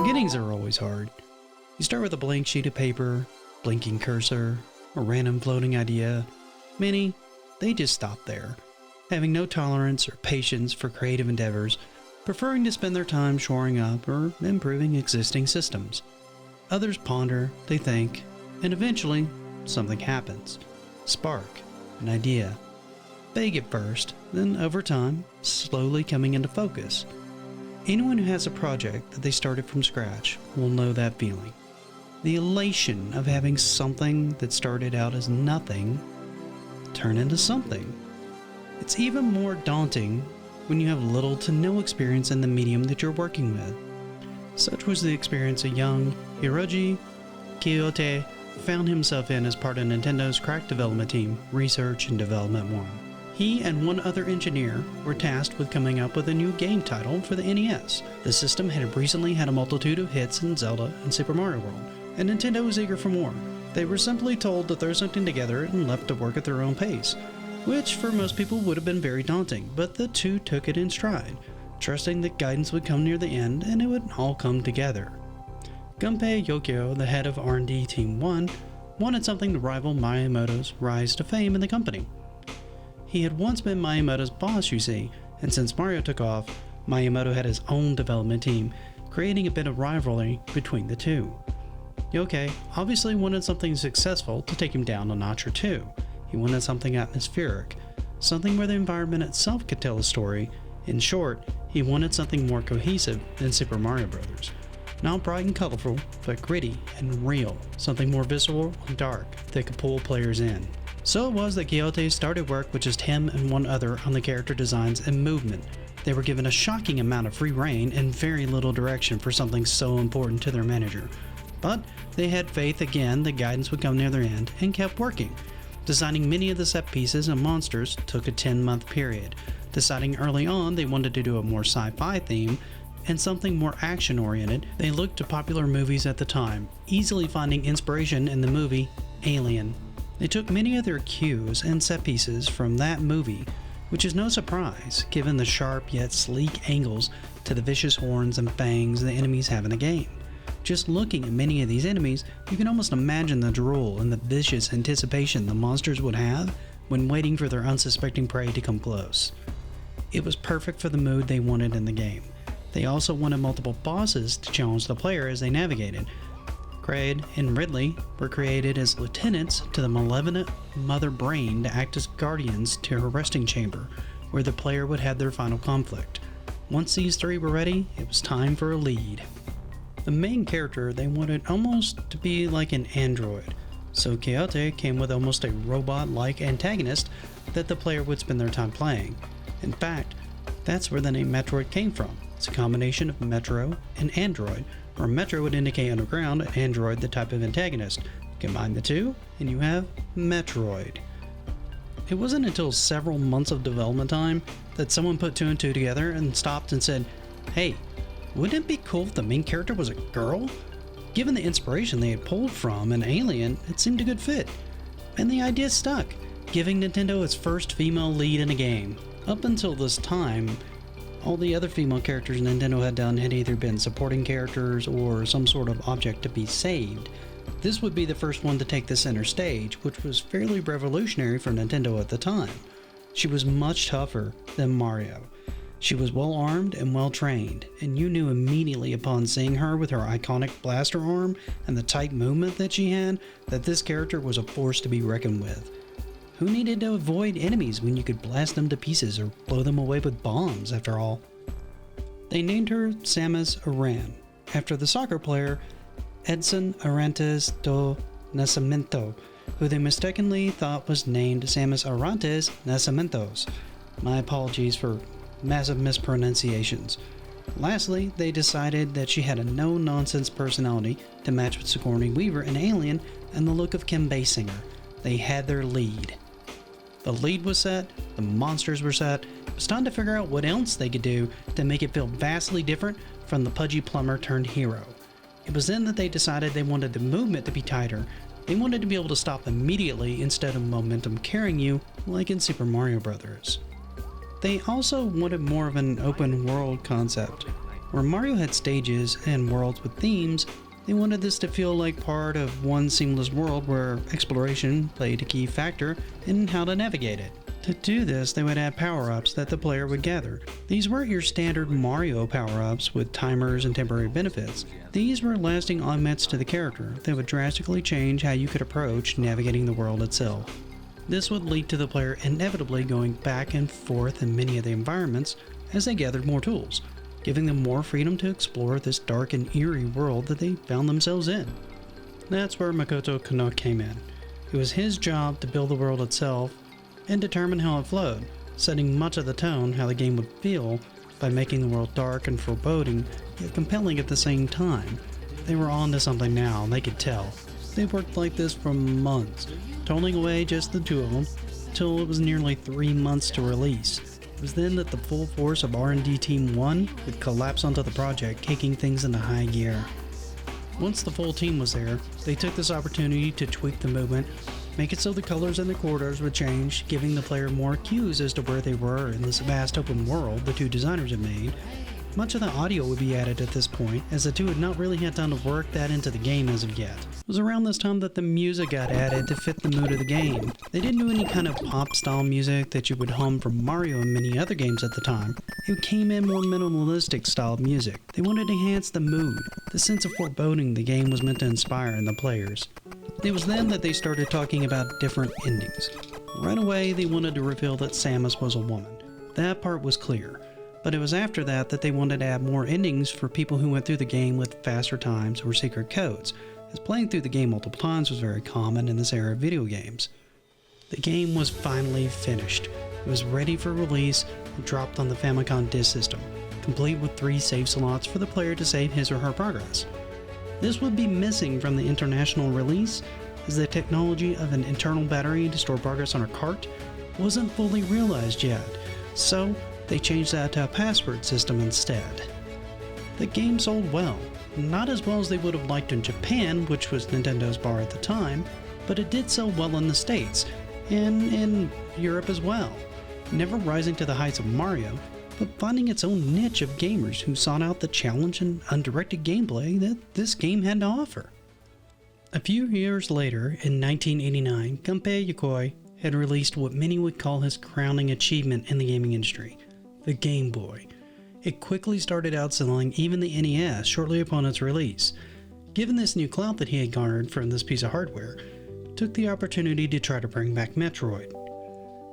Beginnings are always hard. You start with a blank sheet of paper, blinking cursor, a random floating idea. Many, they just stop there, having no tolerance or patience for creative endeavors, preferring to spend their time shoring up or improving existing systems. Others ponder, they think, and eventually, something happens. Spark, an idea. Vague at first, then over time, slowly coming into focus. Anyone who has a project that they started from scratch will know that feeling. The elation of having something that started out as nothing turn into something. It's even more daunting when you have little to no experience in the medium that you're working with. Such was the experience a young Hiroji Kyote found himself in as part of Nintendo's crack development team, Research and Development 1. He and one other engineer were tasked with coming up with a new game title for the NES. The system had recently had a multitude of hits in Zelda and Super Mario World, and Nintendo was eager for more. They were simply told to throw something together and left to work at their own pace, which for most people would have been very daunting, but the two took it in stride, trusting that guidance would come near the end and it would all come together. Gunpei Yokio, the head of R&D Team 1, wanted something to rival Miyamoto's rise to fame in the company. He had once been Miyamoto's boss, you see, and since Mario took off, Miyamoto had his own development team, creating a bit of rivalry between the two. Yoke obviously wanted something successful to take him down a notch or two. He wanted something atmospheric, something where the environment itself could tell a story. In short, he wanted something more cohesive than Super Mario Bros. Not bright and colorful, but gritty and real, something more visceral and dark that could pull players in. So it was that Quixote started work with just him and one other on the character designs and movement. They were given a shocking amount of free reign and very little direction for something so important to their manager. But they had faith again that guidance would come near their end and kept working. Designing many of the set pieces and monsters took a 10-month period. Deciding early on they wanted to do a more sci-fi theme and something more action-oriented, they looked to popular movies at the time, easily finding inspiration in the movie Alien. They took many of their cues and set pieces from that movie, which is no surprise given the sharp yet sleek angles to the vicious horns and fangs the enemies have in the game. Just looking at many of these enemies, you can almost imagine the drool and the vicious anticipation the monsters would have when waiting for their unsuspecting prey to come close. It was perfect for the mood they wanted in the game. They also wanted multiple bosses to challenge the player as they navigated. Kraid and Ridley were created as lieutenants to the malevolent Mother Brain to act as guardians to her resting chamber, where the player would have their final conflict. Once these three were ready, it was time for a lead. The main character they wanted almost to be like an android, so Quixote came with almost a robot-like antagonist that the player would spend their time playing. In fact, that's where the name Metroid came from. It's a combination of Metro and Android, where Metro would indicate underground, and Android the type of antagonist. Combine the two, and you have Metroid. It wasn't until several months of development time that someone put two and two together and stopped and said, "Hey, wouldn't it be cool if the main character was a girl?" Given the inspiration they had pulled from an Alien, it seemed a good fit. And the idea stuck, giving Nintendo its first female lead in a game. Up until this time, all the other female characters Nintendo had done had either been supporting characters or some sort of object to be saved. This would be the first one to take the center stage, which was fairly revolutionary for Nintendo at the time. She was much tougher than Mario. She was well armed and well trained, and you knew immediately upon seeing her with her iconic blaster arm and the tight movement that she had that this character was a force to be reckoned with. Who needed to avoid enemies when you could blast them to pieces or blow them away with bombs, after all? They named her Samus Aran, after the soccer player Edson Arantes do Nascimento, who they mistakenly thought was named Samus Arantes Nascimentos. My apologies for massive mispronunciations. Lastly, they decided that she had a no-nonsense personality to match with Sigourney Weaver in Alien and the look of Kim Basinger. They had their lead. The lead was set, the monsters were set. It was time to figure out what else they could do to make it feel vastly different from the pudgy plumber turned hero. It was then that they decided they wanted the movement to be tighter. They wanted to be able to stop immediately instead of momentum carrying you like in Super Mario Bros. They also wanted more of an open world concept. Where Mario had stages and worlds with themes, they wanted this to feel like part of one seamless world where exploration played a key factor in how to navigate it. To do this, they would add power-ups that the player would gather. These weren't your standard Mario power-ups with timers and temporary benefits. These were lasting augments to the character that would drastically change how you could approach navigating the world itself. This would lead to the player inevitably going back and forth in many of the environments as they gathered more tools, giving them more freedom to explore this dark and eerie world that they found themselves in. That's where Makoto Kano came in. It was his job to build the world itself and determine how it flowed, setting much of the tone how the game would feel by making the world dark and foreboding, yet compelling at the same time. They were on to something now, and they could tell. They worked like this for months, toning away just the two of them, till it was nearly 3 months to release. It was then that the full force of R&D Team 1 would collapse onto the project, kicking things into high gear. Once the full team was there, they took this opportunity to tweak the movement, make it so the colors in the corridors would change, giving the player more cues as to where they were in this vast open world the two designers had made. Much of the audio would be added at this point, as the two had not really had time to work that into the game as of yet. It was around this time that the music got added to fit the mood of the game. They didn't do any kind of pop-style music that you would hum from Mario and many other games at the time. It came in more minimalistic style music. They wanted to enhance the mood, the sense of foreboding the game was meant to inspire in the players. It was then that they started talking about different endings. Right away, they wanted to reveal that Samus was a woman. That part was clear. But it was after that that they wanted to add more endings for people who went through the game with faster times or secret codes, as playing through the game multiple times was very common in this era of video games. The game was finally finished. It was ready for release and dropped on the Famicom Disk System, complete with 3 save slots for the player to save his or her progress. This would be missing from the international release, as the technology of an internal battery to store progress on a cart wasn't fully realized yet, so they changed that to a password system instead. The game sold well, not as well as they would have liked in Japan, which was Nintendo's bar at the time, but it did sell well in the States, and in Europe as well, never rising to the heights of Mario, but finding its own niche of gamers who sought out the challenge and undirected gameplay that this game had to offer. A few years later, in 1989, Gunpei Yokoi had released what many would call his crowning achievement in the gaming industry, the Game Boy. It quickly started outselling even the NES shortly upon its release. Given this new clout that he had garnered from this piece of hardware, took the opportunity to try to bring back Metroid.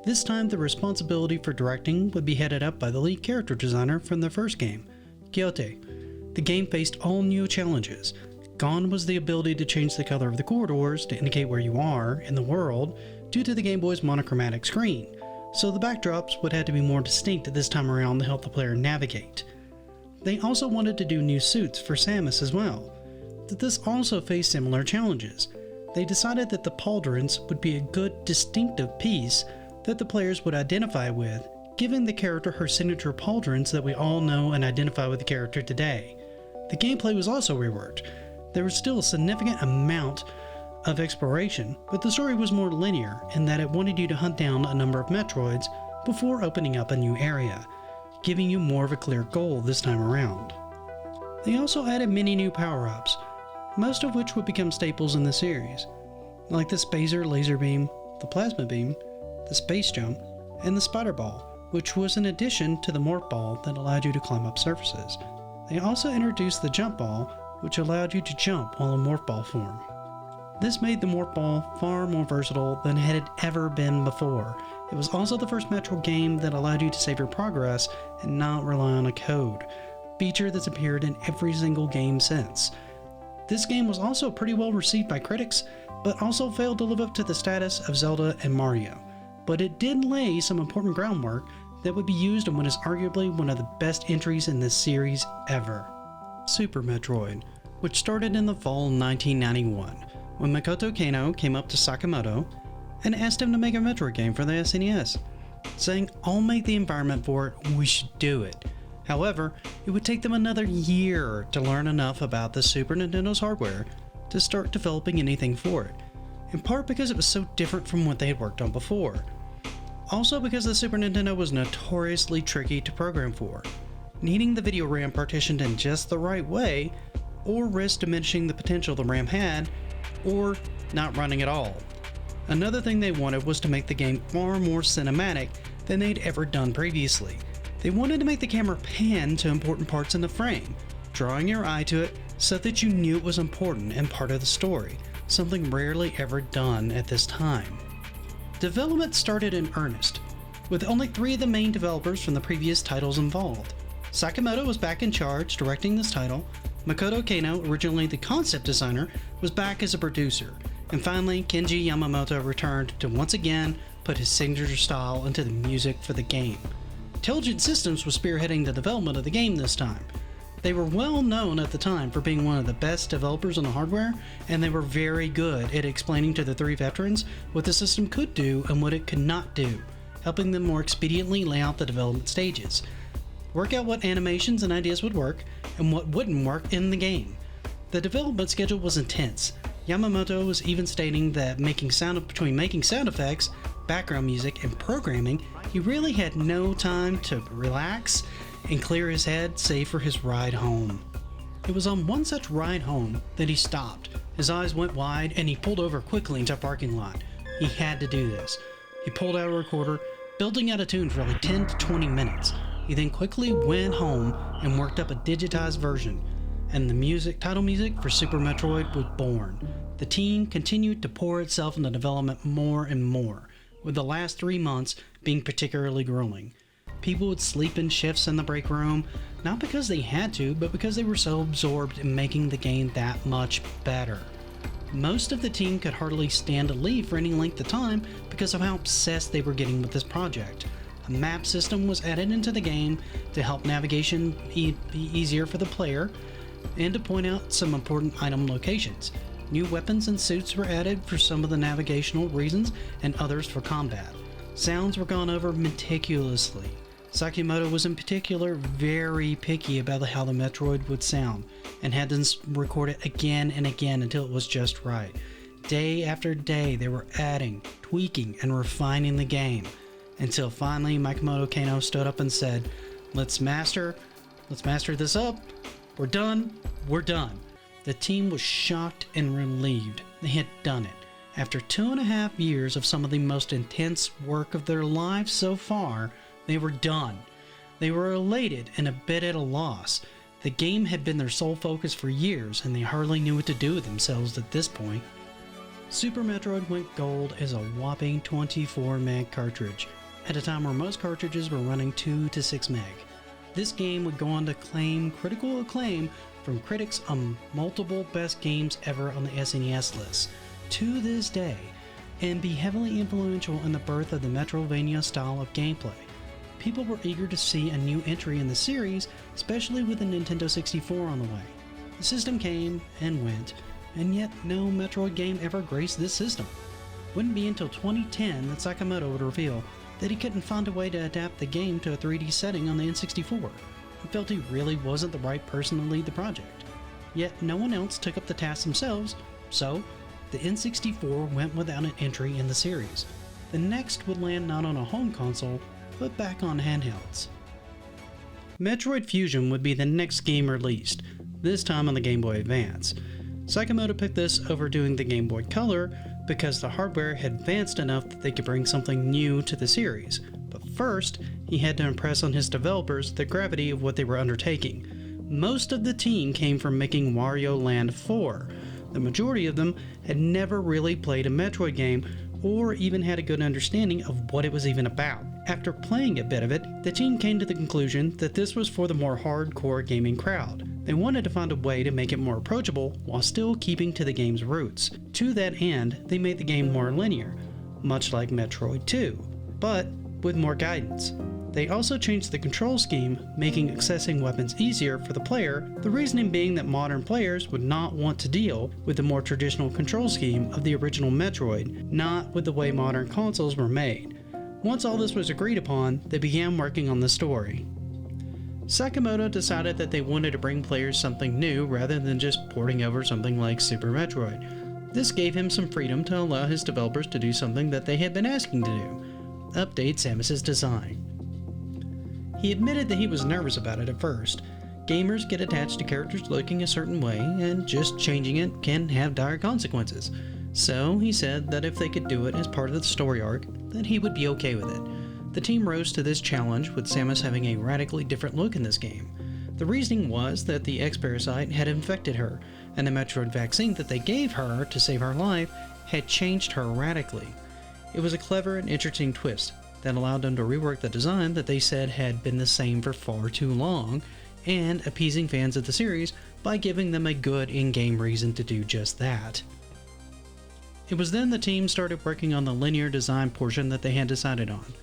This time the responsibility for directing would be headed up by the lead character designer from the first game, Kyote. The game faced all new challenges. Gone was the ability to change the color of the corridors to indicate where you are in the world due to the Game Boy's monochromatic screen, so the backdrops would have to be more distinct this time around to help the player navigate. They also wanted to do new suits for Samus as well. This also faced similar challenges. They decided that the pauldrons would be a good distinctive piece that the players would identify with, giving the character her signature pauldrons that we all know and identify with the character today. The gameplay was also reworked. There was still a significant amount of exploration, but the story was more linear in that it wanted you to hunt down a number of Metroids before opening up a new area, giving you more of a clear goal this time around. They also added many new power-ups, most of which would become staples in the series, like the Spazer laser beam, the plasma beam, the space jump, and the spider ball, which was an addition to the morph ball that allowed you to climb up surfaces. They also introduced the jump ball, which allowed you to jump while in morph ball form. This made the morph ball far more versatile than it had ever been before. It was also the first Metroid game that allowed you to save your progress and not rely on a code, a feature that's appeared in every single game since. This game was also pretty well received by critics, but also failed to live up to the status of Zelda and Mario. But it did lay some important groundwork that would be used in what is arguably one of the best entries in this series ever. Super Metroid, which started in the fall of 1991, when Makoto Kano came up to Sakamoto and asked him to make a Metroid game for the SNES, saying, "I'll make the environment for it, we should do it." However, it would take them another year to learn enough about the Super Nintendo's hardware to start developing anything for it, in part because it was so different from what they had worked on before. Also because the Super Nintendo was notoriously tricky to program for. needing the video RAM partitioned in just the right way, or risk diminishing the potential the RAM had, or not running at all. Another thing they wanted was to make the game far more cinematic than they'd ever done previously. They wanted to make the camera pan to important parts in the frame, drawing your eye to it so that you knew it was important and part of the story, something rarely ever done at this time. Development started in earnest, with only 3 of the main developers from the previous titles involved. Sakamoto was back in charge, directing this title. Makoto Kano, originally the concept designer, was back as a producer. And finally, Kenji Yamamoto returned to once again put his signature style into the music for the game. Intelligent Systems was spearheading the development of the game this time. They were well known at the time for being one of the best developers on the hardware, and they were very good at explaining to the 3 veterans what the system could do and what it could not do, helping them more expediently lay out the development stages, work out what animations and ideas would work and what wouldn't work in the game. The development schedule was intense. Yamamoto was even stating that between making sound effects, background music, and programming, he really had no time to relax and clear his head save for his ride home. It was on one such ride home that he stopped. His eyes went wide and he pulled over quickly into a parking lot. He had to do this. He pulled out a recorder, building out a tune for like 10 to 20 minutes. He then quickly went home and worked up a digitized version, and the title music for Super Metroid was born. The team continued to pour itself into development more and more, with the last 3 months being particularly grueling. People would sleep in shifts in the break room, not because they had to, but because they were so absorbed in making the game that much better. Most of the team could hardly stand to leave for any length of time because of how obsessed they were getting with this project. A map system was added into the game to help navigation be easier for the player, and to point out some important item locations. New weapons and suits were added for some of the navigational reasons and others for combat. Sounds were gone over meticulously. Sakamoto was in particular very picky about how the Metroid would sound, and had them record it again and again until it was just right. Day after day they were adding, tweaking, and refining the game, until finally Makoto Kano stood up and said, let's master this up. We're done. The team was shocked and relieved. They had done it. After 2.5 years of some of the most intense work of their lives so far, they were done. They were elated and a bit at a loss. The game had been their sole focus for years, and they hardly knew what to do with themselves at this point. Super Metroid went gold as a whopping 24 meg cartridge, at a time where most cartridges were running 2 to 6 meg. This game would go on to claim critical acclaim from critics on multiple best games ever on the SNES list to this day, and be heavily influential in the birth of the Metroidvania style of gameplay. People were eager to see a new entry in the series, especially with the Nintendo 64 on the way. The system came and went, and yet no Metroid game ever graced this system. Wouldn't be until 2010 that Sakamoto would reveal that he couldn't find a way to adapt the game to a 3D setting on the N64, and felt he really wasn't the right person to lead the project. Yet no one else took up the task themselves, so the N64 went without an entry in the series. The next would land not on a home console, but back on handhelds. Metroid Fusion would be the next game released, this time on the Game Boy Advance. Sakamoto picked this over doing the Game Boy Color because the hardware had advanced enough that they could bring something new to the series. But first, he had to impress on his developers the gravity of what they were undertaking. Most of the team came from making Wario Land 4. The majority of them had never really played a Metroid game or even had a good understanding of what it was even about. After playing a bit of it, the team came to the conclusion that this was for the more hardcore gaming crowd. They wanted to find a way to make it more approachable while still keeping to the game's roots. To that end, they made the game more linear, much like Metroid 2, but with more guidance. They also changed the control scheme, making accessing weapons easier for the player, the reasoning being that modern players would not want to deal with the more traditional control scheme of the original Metroid, not with the way modern consoles were made. Once all this was agreed upon, they began working on the story. Sakamoto decided that they wanted to bring players something new rather than just porting over something like Super Metroid. This gave him some freedom to allow his developers to do something that they had been asking to do: update Samus's design. He admitted that he was nervous about it at first. Gamers get attached to characters looking a certain way, and just changing it can have dire consequences. So he said that if they could do it as part of the story arc, then he would be okay with it. The team rose to this challenge, with Samus having a radically different look in this game. The reasoning was that the X-Parasite had infected her, and the Metroid vaccine that they gave her to save her life had changed her radically. It was a clever and interesting twist that allowed them to rework the design that they said had been the same for far too long, and appeasing fans of the series by giving them a good in-game reason to do just that. It was then the team started working on the linear design portion that they had decided on.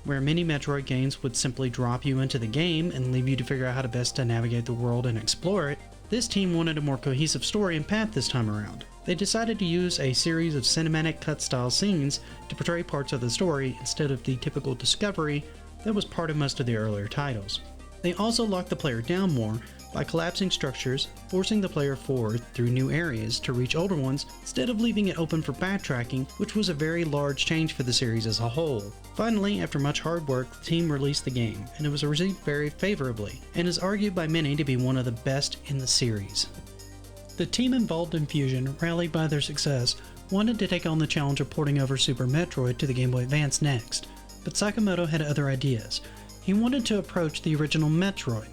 Where many Metroid games would simply drop you into the game and leave you to figure out how to best to navigate the world and explore it, this team wanted a more cohesive story and path this time around. They decided to use a series of cinematic cut-style scenes to portray parts of the story instead of the typical discovery that was part of most of the earlier titles. They also locked the player down more by collapsing structures, forcing the player forward through new areas to reach older ones instead of leaving it open for backtracking, which was a very large change for the series as a whole. Finally, after much hard work, the team released the game, and it was received very favorably, and is argued by many to be one of the best in the series. The team involved in Fusion, rallied by their success, wanted to take on the challenge of porting over Super Metroid to the Game Boy Advance next, but Sakamoto had other ideas. He wanted to approach the original Metroid.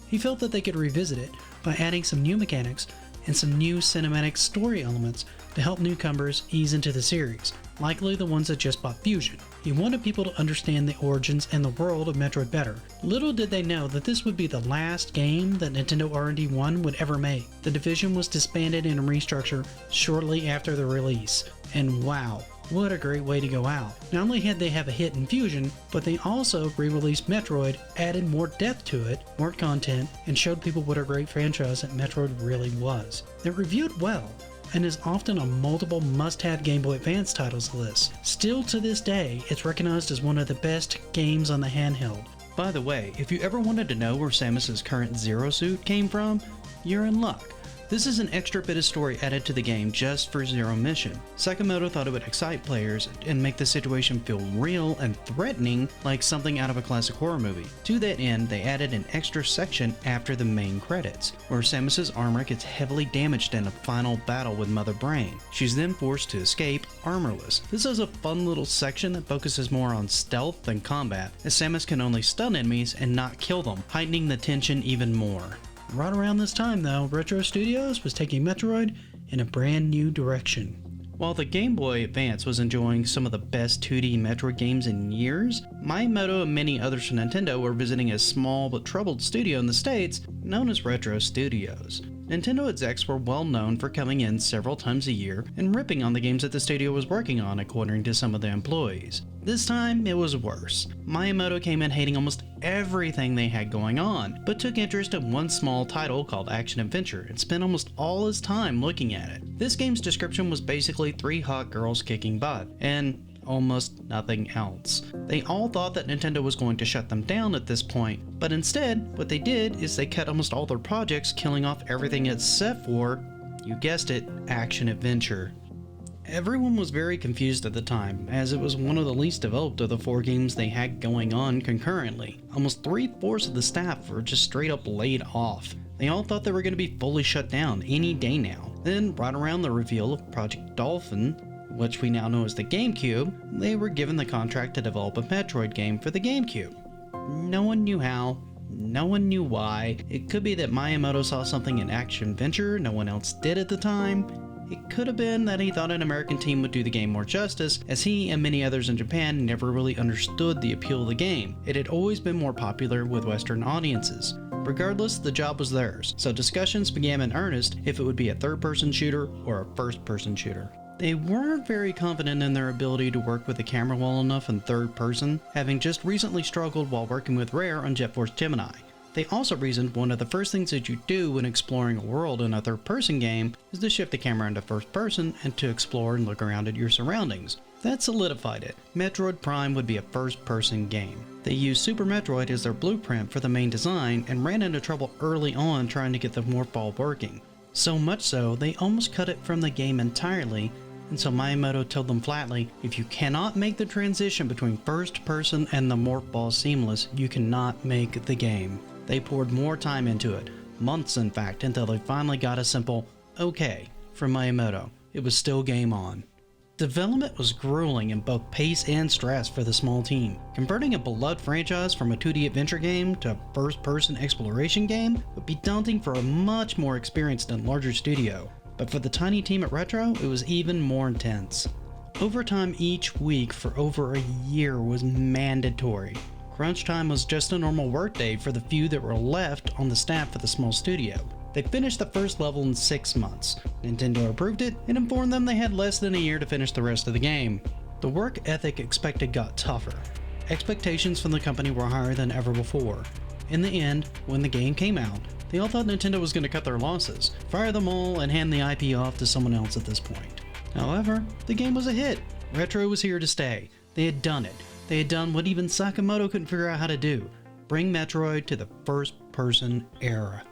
He felt that they could revisit it by adding some new mechanics and some new cinematic story elements to help newcomers ease into the series, likely the ones that just bought Fusion. He wanted people to understand the origins and the world of Metroid better. Little did they know that this would be the last game that Nintendo R&D1 would ever make. The division was disbanded and restructured shortly after the release, and wow, what a great way to go out. Not only had they have a hit in Fusion, but they also re-released Metroid, added more depth to it, more content, and showed people what a great franchise that Metroid really was. It reviewed well, and is often on multiple must-have Game Boy Advance titles lists. Still to this day, it's recognized as one of the best games on the handheld. By the way, if you ever wanted to know where Samus's current Zero Suit came from, you're in luck. This is an extra bit of story added to the game just for Zero Mission. Sakamoto thought it would excite players and make the situation feel real and threatening, like something out of a classic horror movie. To that end, they added an extra section after the main credits, where Samus's armor gets heavily damaged in a final battle with Mother Brain. She's then forced to escape armorless. This is a fun little section that focuses more on stealth than combat, as Samus can only stun enemies and not kill them, heightening the tension even more. Right around this time though, Retro Studios was taking Metroid in a brand new direction. While the Game Boy Advance was enjoying some of the best 2D Metroid games in years, Miyamoto and many others from Nintendo were visiting a small but troubled studio in the States known as Retro Studios. Nintendo execs were well known for coming in several times a year and ripping on the games that the studio was working on, according to some of the employees. This time, it was worse. Miyamoto came in hating almost everything they had going on, but took interest in one small title called Action Adventure and spent almost all his time looking at it. This game's description was basically 3 hot girls kicking butt, and almost nothing else. They all thought that Nintendo was going to shut them down at this point, but instead, what they did is they cut almost all their projects, killing off everything except for, you guessed it, Action Adventure. Everyone was very confused at the time, as it was one of the least developed of the 4 games they had going on concurrently. Almost 3/4 of the staff were just straight up laid off. They all thought they were going to be fully shut down any day now. Then, right around the reveal of Project Dolphin, which we now know as the GameCube, they were given the contract to develop a Metroid game for the GameCube. No one knew how, no one knew why. It could be that Miyamoto saw something in Action Adventure no one else did at the time. It could have been that he thought an American team would do the game more justice, as he and many others in Japan never really understood the appeal of the game. It had always been more popular with Western audiences. Regardless, the job was theirs, so discussions began in earnest if it would be a third-person shooter or a first-person shooter. They weren't very confident in their ability to work with the camera well enough in third person, having just recently struggled while working with Rare on Jet Force Gemini. They also reasoned one of the first things that you do when exploring a world in a third-person game is to shift the camera into first person and to explore and look around at your surroundings. That solidified it. Metroid Prime would be a first-person game. They used Super Metroid as their blueprint for the main design and ran into trouble early on trying to get the morph ball working. So much so, they almost cut it from the game entirely and so Miyamoto told them flatly, if you cannot make the transition between first person and the morph ball seamless, you cannot make the game. They poured more time into it, months in fact, until they finally got a simple okay from Miyamoto. It was still game on. Development was grueling in both pace and stress for the small team. Converting a beloved franchise from a 2D adventure game to a first-person exploration game would be daunting for a much more experienced and larger studio, but for the tiny team at Retro, it was even more intense. Overtime each week for over a year was mandatory. Crunch time was just a normal workday for the few that were left on the staff of the small studio. They finished the first level in 6 months. Nintendo approved it and informed them they had less than a year to finish the rest of the game. The work ethic expected got tougher. Expectations from the company were higher than ever before. In the end, when the game came out, they all thought Nintendo was going to cut their losses, fire them all, and hand the IP off to someone else at this point. However, the game was a hit. Retro was here to stay. They had done it. They had done what even Sakamoto couldn't figure out how to do: bring Metroid to the first-person era.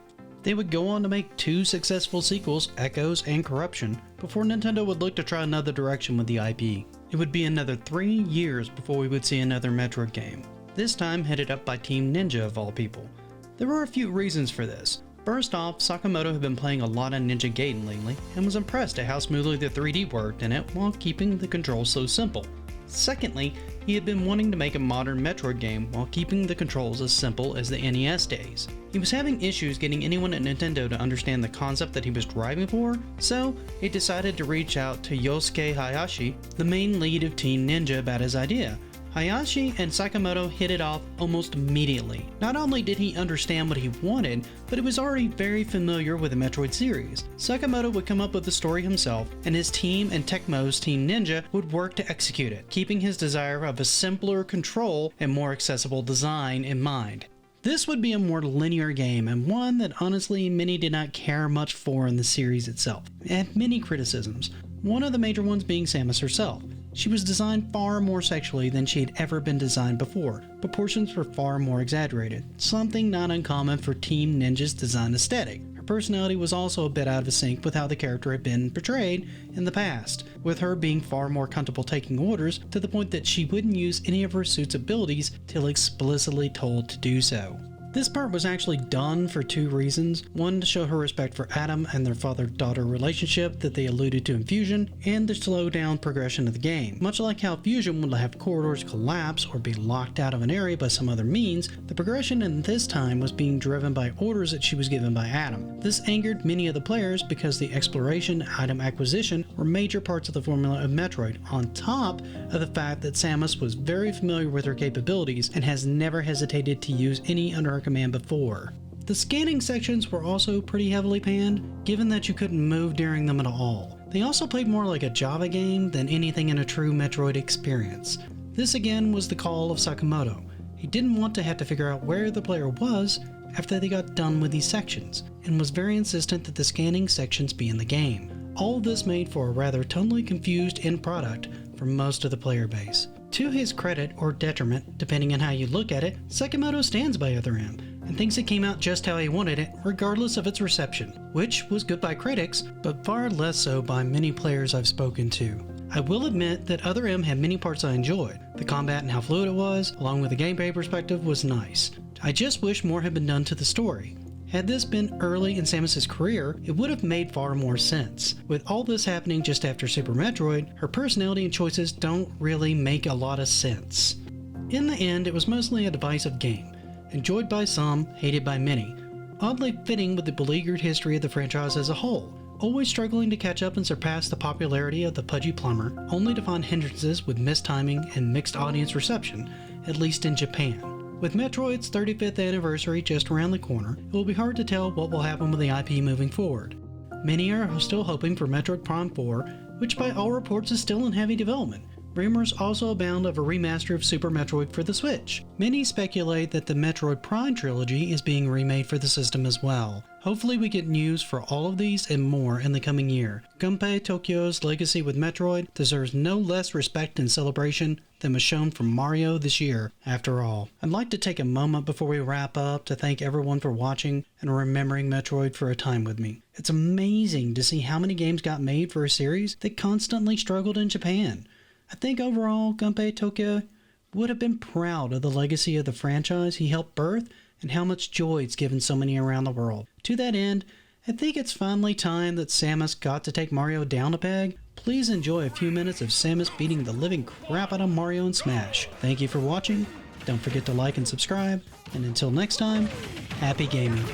They would go on to make 2 successful sequels, Echoes and Corruption, before Nintendo would look to try another direction with the IP. It would be another 3 years before we would see another Metroid game, this time headed up by Team Ninja of all people. There were a few reasons for this. First off, Sakamoto had been playing a lot of Ninja Gaiden lately, and was impressed at how smoothly the 3D worked in it while keeping the controls so simple. Secondly, he had been wanting to make a modern Metroid game while keeping the controls as simple as the NES days. He was having issues getting anyone at Nintendo to understand the concept that he was driving for, so he decided to reach out to Yosuke Hayashi, the main lead of Team Ninja, about his idea. Hayashi and Sakamoto hit it off almost immediately. Not only did he understand what he wanted, but he was already very familiar with the Metroid series. Sakamoto would come up with the story himself, and his team and Tecmo's Team Ninja would work to execute it, keeping his desire of a simpler control and more accessible design in mind. This would be a more linear game, and one that honestly many did not care much for in the series itself. It had many criticisms, one of the major ones being Samus herself. She was designed far more sexually than she had ever been designed before. Proportions were far more exaggerated, something not uncommon for Team Ninja's design aesthetic. Her personality was also a bit out of sync with how the character had been portrayed in the past, with her being far more comfortable taking orders, to the point that she wouldn't use any of her suit's abilities till explicitly told to do so. This part was actually done for 2 reasons. One, to show her respect for Adam and their father-daughter relationship that they alluded to in Fusion, and to slow down progression of the game. Much like how Fusion would have corridors collapse or be locked out of an area by some other means, the progression in this time was being driven by orders that she was given by Adam. This angered many of the players because the exploration and item acquisition were major parts of the formula of Metroid, on top of the fact that Samus was very familiar with her capabilities and has never hesitated to use any under her command before. The scanning sections were also pretty heavily panned, given that you couldn't move during them at all. They also played more like a Java game than anything in a true Metroid experience. This again was the call of Sakamoto. He didn't want to have to figure out where the player was after they got done with these sections, and was very insistent that the scanning sections be in the game. All this made for a rather tonally confused end product for most of the player base. To his credit, or detriment, depending on how you look at it, Sakamoto stands by Other M, and thinks it came out just how he wanted it, regardless of its reception, which was good by critics, but far less so by many players I've spoken to. I will admit that Other M had many parts I enjoyed. The combat and how fluid it was, along with the gameplay perspective, was nice. I just wish more had been done to the story. Had this been early in Samus's career, it would have made far more sense. With all this happening just after Super Metroid, her personality and choices don't really make a lot of sense. In the end, it was mostly a divisive game, enjoyed by some, hated by many, oddly fitting with the beleaguered history of the franchise as a whole, always struggling to catch up and surpass the popularity of the pudgy plumber, only to find hindrances with mistiming and mixed audience reception, at least in Japan. With Metroid's 35th anniversary just around the corner, it will be hard to tell what will happen with the IP moving forward. Many are still hoping for Metroid Prime 4, which by all reports is still in heavy development. Rumors also abound of a remaster of Super Metroid for the Switch. Many speculate that the Metroid Prime trilogy is being remade for the system as well. Hopefully we get news for all of these and more in the coming year. Gunpei Tokyo's legacy with Metroid deserves no less respect and celebration than was shown from Mario this year, after all. I'd like to take a moment before we wrap up to thank everyone for watching and remembering Metroid for a time with me. It's amazing to see how many games got made for a series that constantly struggled in Japan. I think overall, Gunpei Tokyo would have been proud of the legacy of the franchise he helped birth and how much joy it's given so many around the world. To that end, I think it's finally time that Samus got to take Mario down a peg. Please enjoy a few minutes of Samus beating the living crap out of Mario in Smash. Thank you for watching, don't forget to like and subscribe, and until next time, happy gaming.